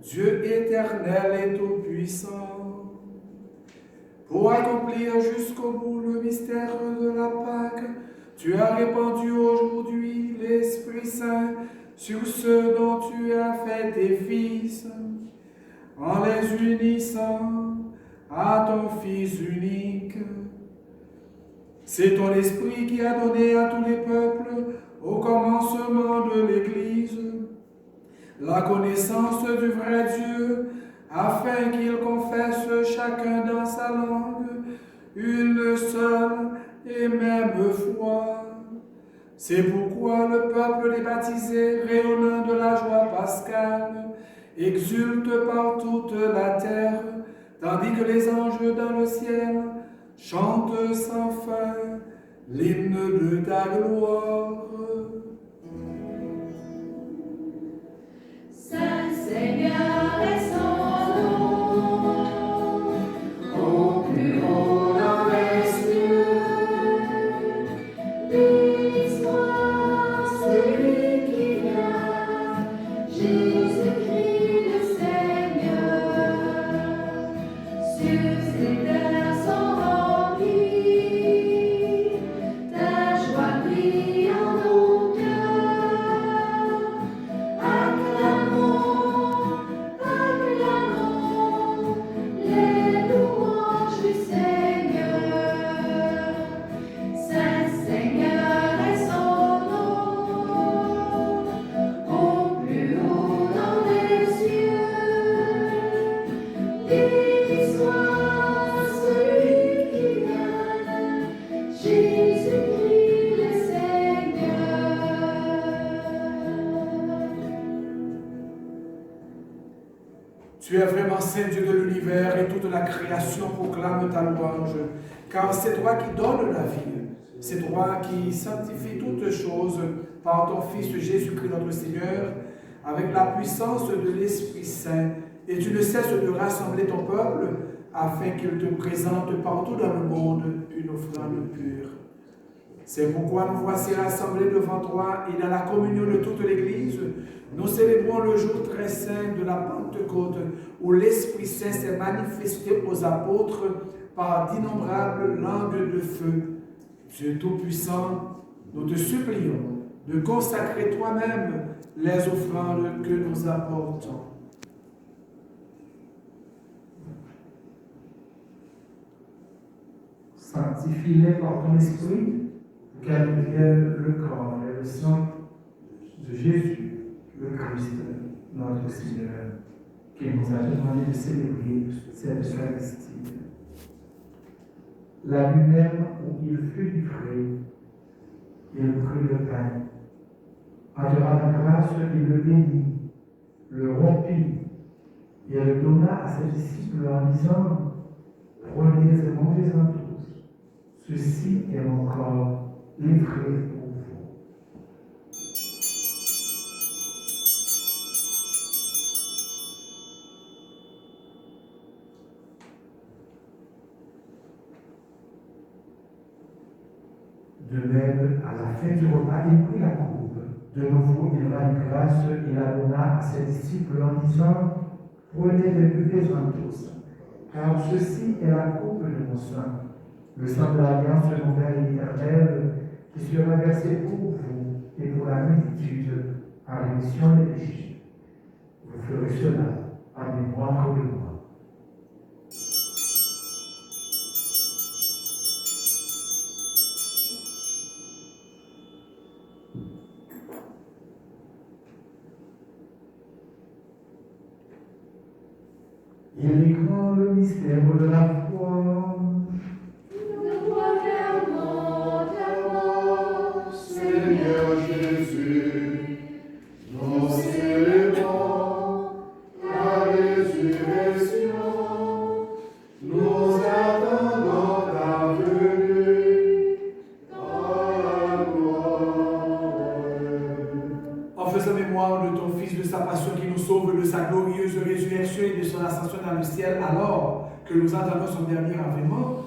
Dieu éternel et tout-puissant. Pour accomplir jusqu'au bout le mystère de la Pâque, tu as répandu aujourd'hui l'Esprit Saint sur ceux dont tu as fait tes fils, en les unissant à ton Fils unique. C'est ton Esprit qui a donné à tous les peuples, au commencement de l'Église, la connaissance du vrai Dieu, afin qu'ils confessent chacun dans sa langue une seule et même foi. C'est pourquoi le peuple des baptisés, rayonnant de la joie pascale, exulte par toute la terre, tandis que les anges dans le ciel chantent sans fin l'hymne de ta gloire. Saint Seigneur est son nom, au plus haut dans les cieux. Béni soit celui qui vient, Jésus-Christ le Seigneur. Cieux et terre sont remplis, ta joie brille en nos cœurs. Acclamons, acclamons les louanges du Seigneur. Saint Seigneur est son nom, au plus haut dans les cieux. Béni soit celui qui vient, Jésus-Christ le Seigneur. Tu es vraiment Saint Dieu de l'univers et toute la création proclame ta louange, car c'est toi qui donnes la vie, c'est toi qui sanctifies toutes choses par ton Fils Jésus-Christ notre Seigneur, avec la puissance de l'Esprit Saint, et tu ne cesses de rassembler ton peuple afin qu'il te présente partout dans le monde une offrande pure. C'est pourquoi nous voici rassemblés devant toi et dans la communion de toute l'Église, nous célébrons le jour très saint de la Pentecôte où l'Esprit Saint s'est manifesté aux apôtres par d'innombrables langues de feu. Dieu Tout-Puissant, nous te supplions de consacrer toi-même les offrandes que nous apportons. Sanctifie-les par ton esprit, pour qu'elles deviennent le corps et le sang de Jésus, le Christ, notre Seigneur, qui nous a demandé de célébrer cette Eucharistie. La nuit même où il fut livré, il prit le pain. En te rendant grâce, il le bénit, le rompit, et le donna à ses disciples en disant: prenez et mangez-en tous. Ceci est mon corps livré pour vous. De même, à la fin du repas, il prit la coupe. De nouveau, il rendit grâce et la donna à ses disciples en disant: prenez et buvez-en tous, car ceci est la coupe de mon sang, le sang de l'alliance nouvelle et éternelle, qui sera versé pour vous et pour la multitude à rémission des péchés. Vous ferez cela en mémoire de moi. Il est grand le mystère de la foi. Nous proclamons ta mort, Seigneur Jésus, nous célébrons la résurrection, nous attendons ta venue dans la gloire. En faisant mémoire de ton Fils, de sa passion qui nous sauve, de sa glorieuse résurrection et de son ascension dans le ciel, alors que nous attendons son dernier avènement,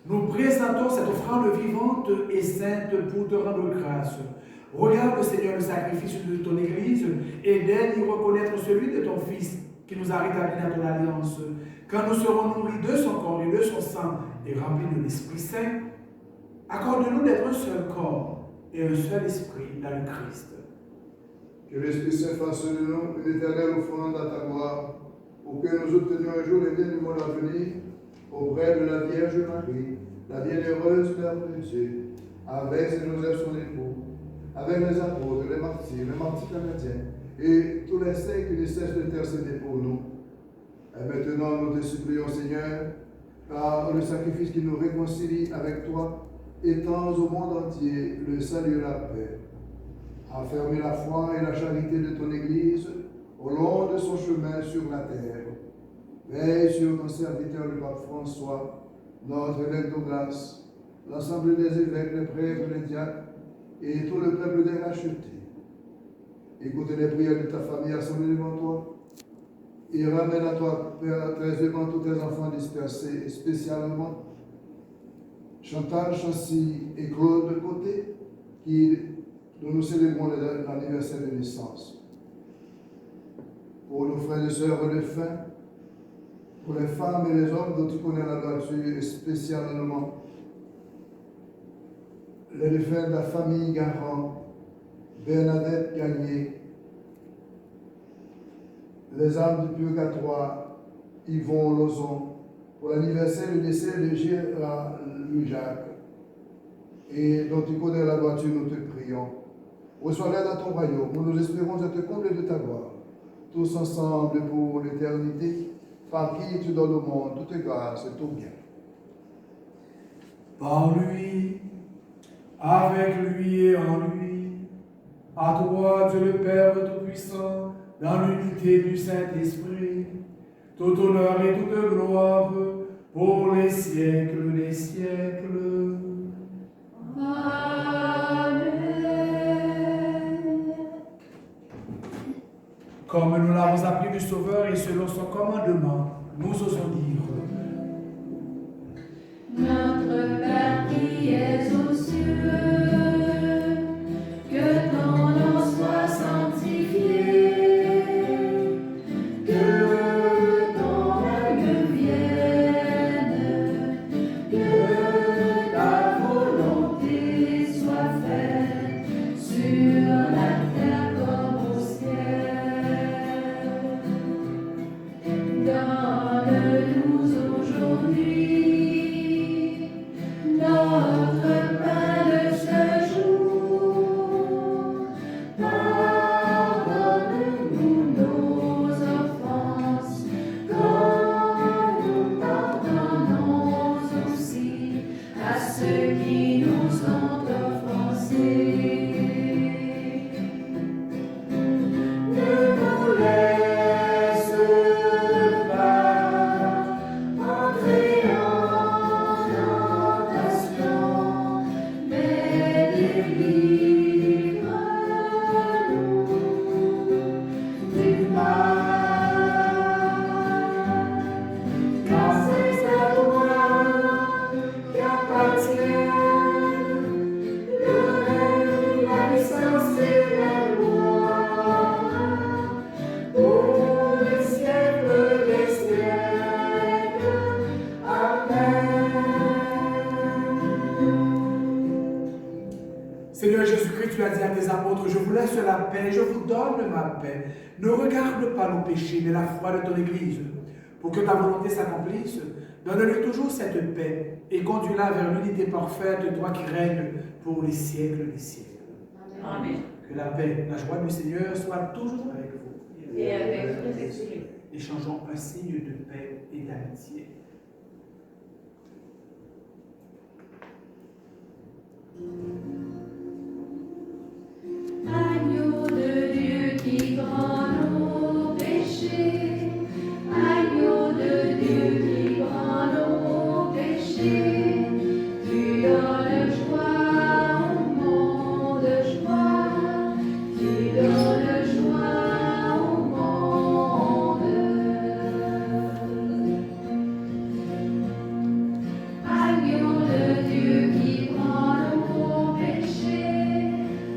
nous présentons cette offrande vivante et sainte pour te rendre grâce. Regarde, Seigneur, le sacrifice de ton Église et d'aide y reconnaître celui de ton Fils qui nous a rétablis dans ton alliance. Quand nous serons nourris de son corps et de son sang et remplis de l'Esprit Saint, accorde-nous d'être un seul corps et un seul esprit dans le Christ. Que l'Esprit Saint fasse de nous une éternelle offrande à ta gloire, pour que nous obtenions un jour les biens du monde à venir, auprès de la Vierge Marie, la bienheureuse Mère de Dieu, avec ses Joseph son époux, avec les apôtres, les martyrs canadiens, et tous les saints qui ne cessent d'intercéder pour nous. Et maintenant, nous te supplions, Seigneur, par le sacrifice qui nous réconcilie avec toi, étends au monde entier le salut et la paix. Affermis la foi et la charité de ton Église au long de son chemin sur la terre. Veille sur ton serviteur le pape François, notre évêque Douglas, l'ensemble des évêques, les prêtres, les diacres et tout le peuple des rachetés. Écoute les prières de ta famille assemblée devant toi et ramène à toi, Père, trésement tous tes enfants dispersés, et spécialement Chantal, Chancy et Claude Côté, dont nous célébrons l'anniversaire de naissance. Pour nos frères et sœurs défunts, pour les femmes et les hommes dont tu connais la droiture, et spécialement les défunts de la famille Garand, Bernadette Gagné, les âmes du purgatoire, Yvon Lozon, pour l'anniversaire du décès de Gérard Louis-Jacques, et dont tu connais la droiture, nous te prions. Reçois-les dans ton royaume, où nous espérons être comblés de ta gloire, tous ensemble pour l'éternité, par qui tu donnes au monde toute grâce et tout bien. Par lui, avec lui et en lui, à toi, Dieu le Père Tout-Puissant, dans l'unité du Saint-Esprit, tout honneur et toute gloire pour les siècles des siècles. Amen. Comme nous l'avons appris du Sauveur et selon son commandement, nous osons dire: Notre Père qui es aux cieux, que ton nom soit sanctifié, que ton règne vienne, que ta volonté soit faite sur la terre comme au ciel. Donne-nous aujourd'hui notre pain de ce jour. Pardonne-nous nos offenses, comme nous pardonnons aussi à ceux qui nous ont offensés. Ne nous laisse pas entrer en tentation, mais délivre-nous du mal. Car c'est à toi qu'appartient le règne, la puissance et la gloire, pour les siècles des siècles. Amen. Seigneur Jésus-Christ, tu as dit à tes apôtres: je vous laisse la paix, je vous donne ma paix. Ne regarde pas nos péchés, mais la foi de ton Église. Pour que ta volonté s'accomplisse, donne-lui toujours cette paix et conduis-la vers l'unité parfaite, toi qui règnes pour les siècles des siècles. Amen. Que la paix, la joie du Seigneur soit toujours avec vous. Et avec votre esprit. Échangeons un signe de paix et d'amitié. Agneau de Dieu qui prend nos péchés, agneau de Dieu qui prend nos péchés, tu donnes joie au monde, joie, tu donnes joie au monde. Agneau de Dieu qui prend nos péchés,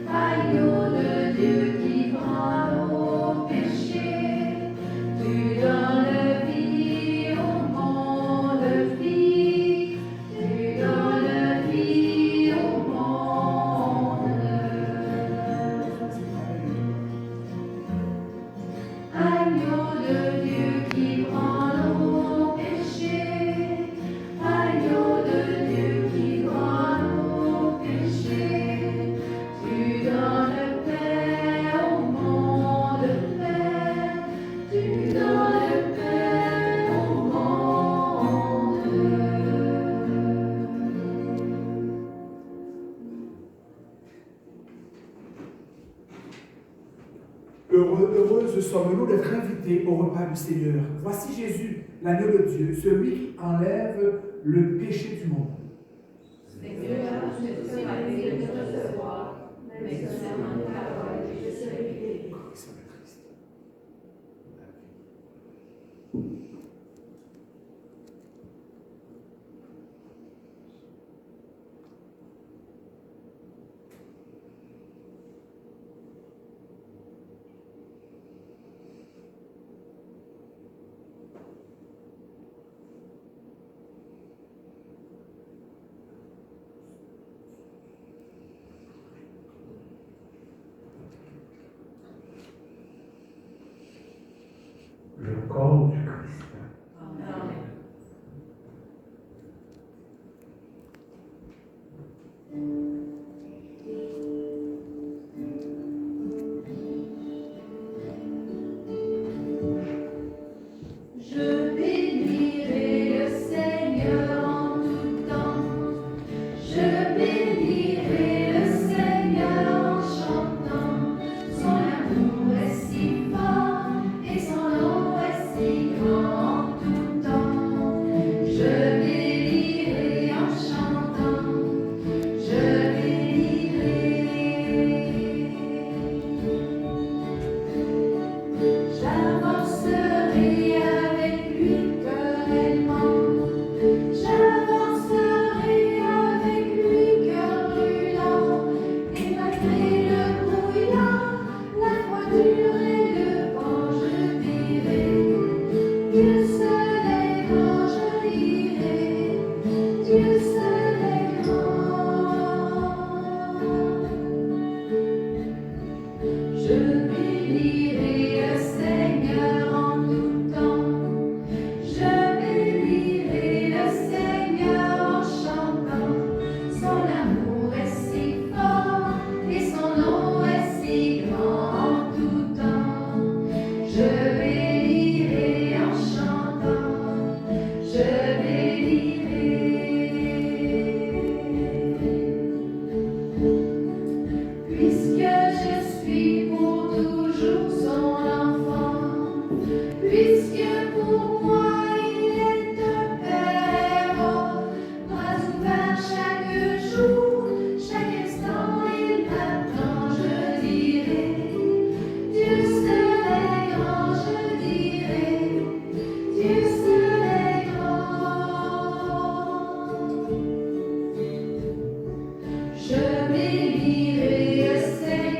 agneau de Dieu qui prend nos péchés, tu donnes vie au monde, vie, tu donnes vie au monde. Agneau de Dieu qui prend nos péchés, agneau de Dieu qui prend nos péchés, tu donnes paix au monde, paix, tu donnes paix au monde. Heureuses sommes-nous d'être invités au repas du Seigneur. Voici Jésus, l'agneau de Dieu, celui qui enlève le péché du monde. Seigneur, je suis ravi de te recevoir, mais seulement une parole et je serai guéri. Le corps du Christ. Amen. Je bénirai le Seigneur en tout temps. Je bénirai le Seigneur en chantant. Son amour est si fort et son nom est si grand en tout temps. Je bénirai en chantant. Je bénirai. J'avancerai avec lui cœurellement. J'avancerai avec lui cœur brûlant. Et malgré le brouillard, la voiture et le vent, je dirai Dieu seul est grand, je dirai Dieu seul est grand. Je bénirai le Seigneur en tout temps. Je bénirai le Seigneur en chantant. Son amour est si fort et son nom est si grand en tout temps. Je bénirai en chantant. Je bénirai. Puisque je suis pour toujours son enfant, puisque pour moi il est un père, bras ouverts chaque jour, chaque instant il m'attend, je dirai Dieu seul est grand, je dirai Dieu seul est grand. Je bénirai le Seigneur.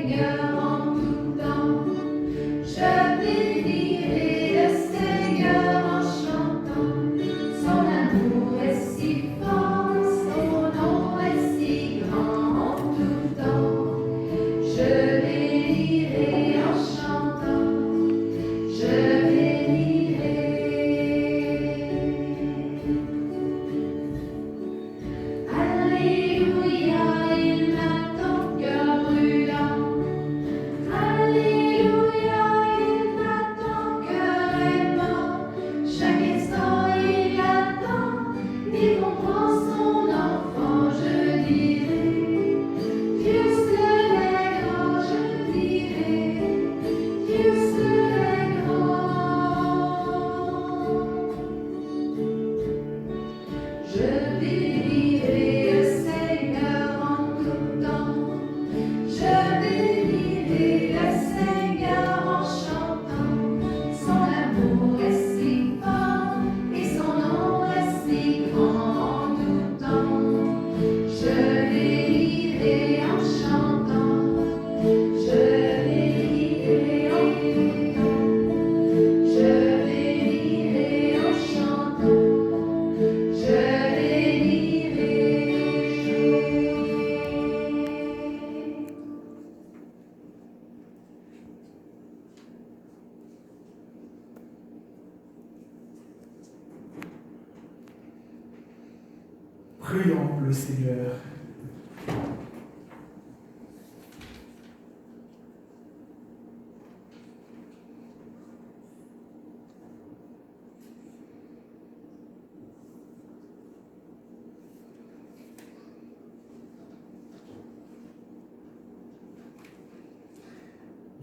Prions le Seigneur.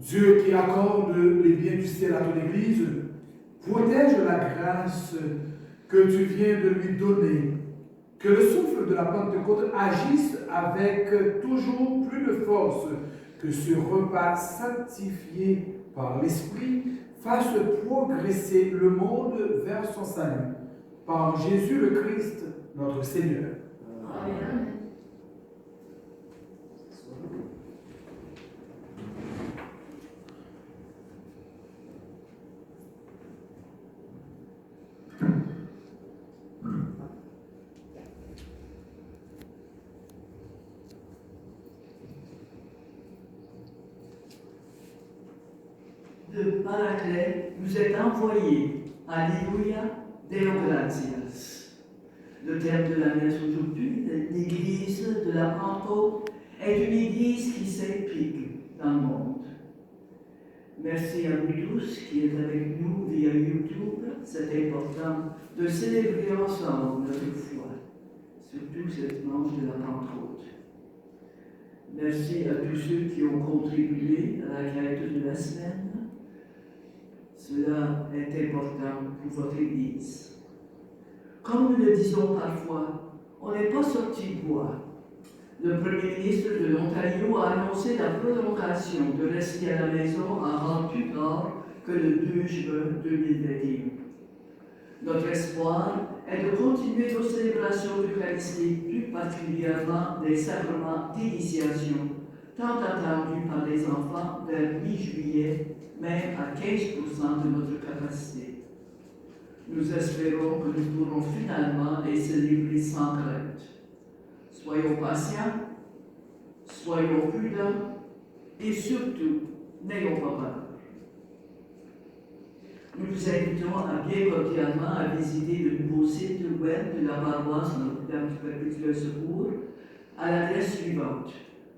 Dieu qui accorde les biens du ciel à ton Église, protège la grâce que tu viens de lui donner. Que le souffle de la Pentecôte agisse avec toujours plus de force, que ce repas sanctifié par l'Esprit fasse progresser le monde vers son salut. Par Jésus le Christ, notre Seigneur. Amen. De Paraclet nous est envoyé. Alléluia, Deo gratias. Le thème de la messe aujourd'hui, l'église de la Pentecôte, est une église qui s'implique dans le monde. Merci à vous tous qui êtes avec nous via YouTube. C'est important de célébrer ensemble notre foi, surtout cette dimanche de la Pentecôte. Merci à tous ceux qui ont contribué à la quête de la semaine. Cela est important pour votre Église. Comme nous le disons parfois, on n'est pas sorti de bois. Le Premier ministre de l'Ontario a annoncé la prolongation de rester à la maison avant plus tard que le 2 juin 2021. Notre espoir est de continuer nos célébrations d'Eucharistie, plus particulièrement des sacrements d'initiation, tant attendus par les enfants vers mi-juillet, même à 15% de notre capacité. Nous espérons que nous pourrons finalement les célébrer sans crainte. Soyons patients, soyons prudents et surtout, n'ayons pas peur. Nous vous invitons bien cordialement à visiter le nouveau site web de la paroisse Notre-Dame du Perpétuel Secours à l'adresse suivante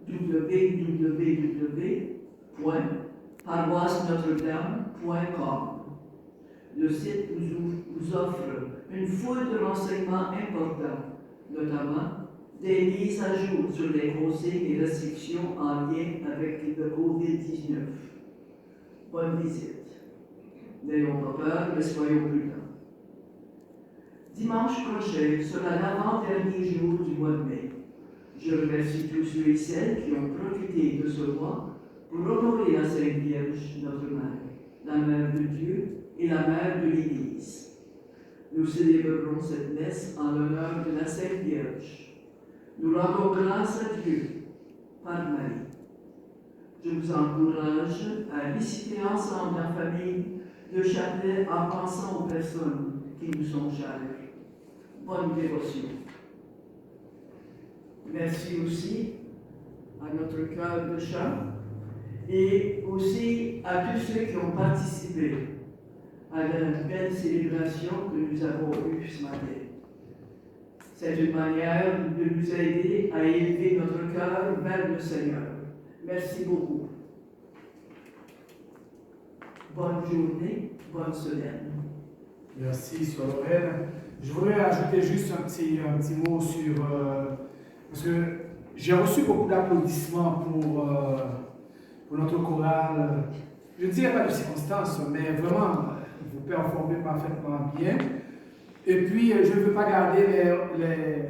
www.paroissenotredame.com. Le site vous offre une foule de renseignements importants, notamment des mises à jour sur les consignes et restrictions en lien avec le COVID-19. Bonne visite. N'ayons pas peur, mais soyons prudents. Dimanche prochain sera l'avant-dernier jour du mois de mai. Je remercie tous ceux et celles qui ont profité de ce mois pour honorer la Sainte Vierge, notre Mère, la Mère de Dieu et la Mère de l'Église. Nous célébrerons cette messe en l'honneur de la Sainte Vierge. Nous rendons grâce à Dieu par Marie. Je vous encourage à réciter ensemble en famille le chapelet en pensant aux personnes qui nous sont chères. Bonne dévotion. Merci aussi à notre chœur de chant et aussi à tous ceux qui ont participé à la belle célébration que nous avons eue ce matin. C'est une manière de nous aider à élever notre cœur vers le Seigneur. Merci beaucoup. Bonne journée, bonne semaine. Merci, Sœur Lorraine. Je voudrais ajouter juste un petit mot sur... parce que j'ai reçu beaucoup d'applaudissements pour notre chorale. Je ne dirais pas de circonstances, mais vraiment, vous performez parfaitement bien. Et puis, je ne veux pas garder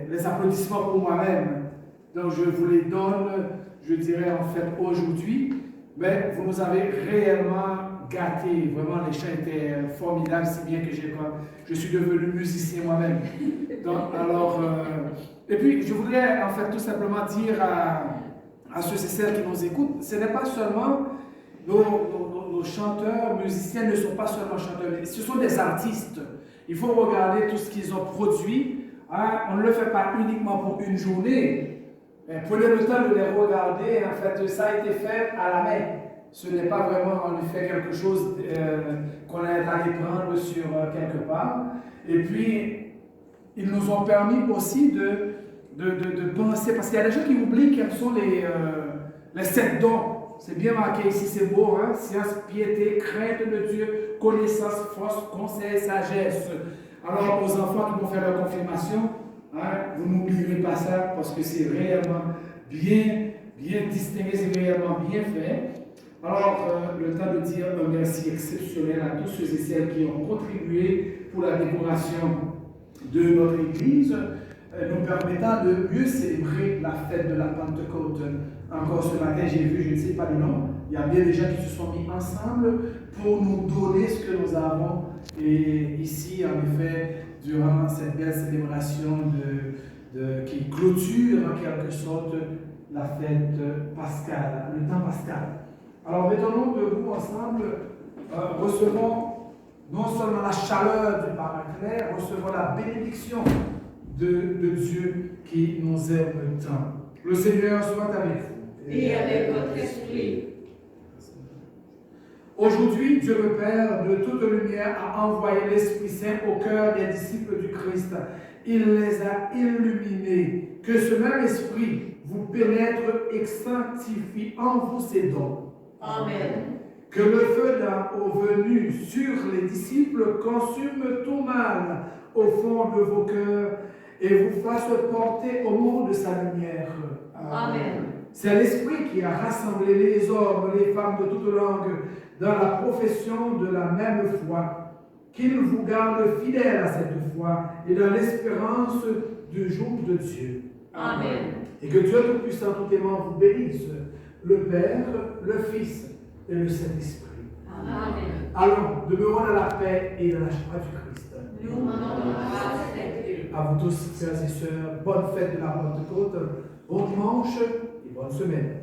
les applaudissements pour moi-même. Donc, je vous les donne, je dirais en fait aujourd'hui. Mais vous nous avez réellement gâtés. Vraiment, les chants étaient formidables, si bien que je suis devenu musicien moi-même. Donc, alors, et puis, je voudrais en fait tout simplement dire à ceux et celles qui nous écoutent, ce n'est pas seulement nos chanteurs, musiciens ne sont pas seulement chanteurs, ce sont des artistes. Il faut regarder tout ce qu'ils ont produit. Hein? On ne le fait pas uniquement pour une journée. Mais prenez le temps de les regarder. En fait, ça a été fait à la main. Ce n'est pas vraiment on fait quelque chose qu'on est allé prendre sur quelque part. Et puis, ils nous ont permis aussi de penser, parce qu'il y a des gens qui oublient quels sont les 7 dons. C'est bien marqué ici, c'est beau, hein? Science, piété, crainte de Dieu, connaissance, force, conseil, sagesse. Alors, aux enfants qui vont faire leur confirmation, hein, vous n'oublierez pas ça, parce que c'est réellement bien distingué, c'est réellement bien fait. Alors, le temps de dire un merci exceptionnel à tous ceux et celles qui ont contribué pour la décoration de notre Église, nous permettant de mieux célébrer la fête de la Pentecôte. Encore ce matin, j'ai vu, je ne sais pas le nom, il y a bien des gens qui se sont mis ensemble pour nous donner ce que nous avons. Et ici, en effet, durant cette belle célébration qui clôture en quelque sorte la fête pascale, le temps pascal. Alors, mettons-nous debout ensemble, recevons non seulement la chaleur du Paraclet, recevons la bénédiction de Dieu qui nous aime tant. Le Seigneur soit avec vous. Et avec votre esprit. Aujourd'hui, Dieu le Père de toute lumière a envoyé l'Esprit Saint au cœur des disciples du Christ. Il les a illuminés. Que ce même Esprit vous pénètre et sanctifie en vous ses dons. Amen. Que le feu d'un au venu sur les disciples consume tout mal au fond de vos cœurs et vous fasse porter au monde de sa lumière. Amen. C'est l'Esprit qui a rassemblé les hommes, les femmes de toutes langues dans la profession de la même foi. Qu'il vous garde fidèles à cette foi et dans l'espérance du jour de Dieu. Amen. Et que Dieu Tout-Puissant, tout aimant vous bénisse, le Père, le Fils et le Saint-Esprit. Amen. Allons, demeurons dans la paix et dans la joie du Christ. Nous demandons grâce à Dieu. À vous tous, frères et sœurs, bonne fête de la Pentecôte, bon dimanche et bonne semaine.